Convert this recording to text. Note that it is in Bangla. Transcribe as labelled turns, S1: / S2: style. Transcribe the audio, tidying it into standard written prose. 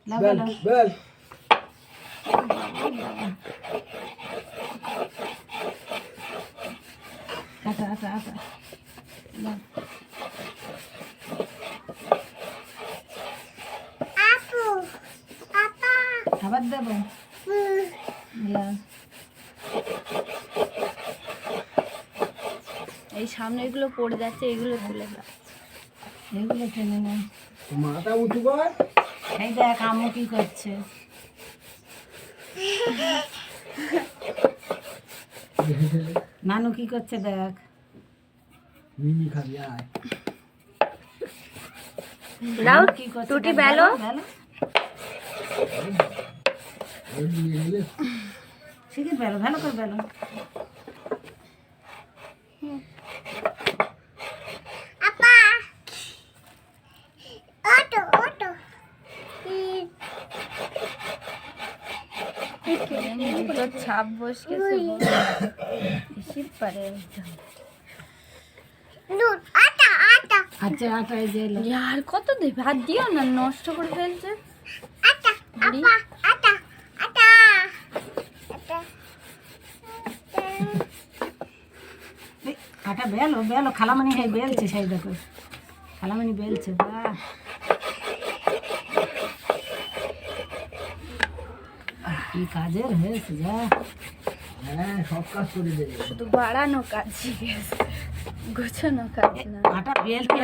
S1: বেল বেল
S2: আটা আটা আটা আবার দেবো
S3: এই সামনে এগুলো পড়ে যাচ্ছে, এগুলো তুলে দাও।
S2: এগুলো টেনে নেয়।
S1: মাথা উঁচু কর।
S2: এই দেখ আম্মু কি করছে। নানু কি করছে দেখ।
S1: মিনি খাবি আয়।
S3: দাও
S2: কি করছে
S3: টুটি
S2: দেখ,
S3: বেলো।
S2: বেলো
S1: ওই নিয়ে গেলে
S2: শিখে বেলো, ভালো করে বেলো।
S3: তোর ছাপ বসকেছে বেশি পারে একদম।
S2: আচ্ছা আটা এই যে এলো।
S3: আর কত দেবে, হাত দিও না, নষ্ট করে ফেলছে। বুড়ি।
S2: এই, আটা বেলো বেলো, খালামণি হ্যাঁ বেলছে, সেই দেখো খালামণি বেলছে। বাহ কি কাজের হয়েছে যা।
S1: হ্যাঁ সব কাজ করে দেবে।
S3: শুধু বাড়ানো কাজ শিখেছে, গোছানো কাজ না।
S2: আটা বেলতে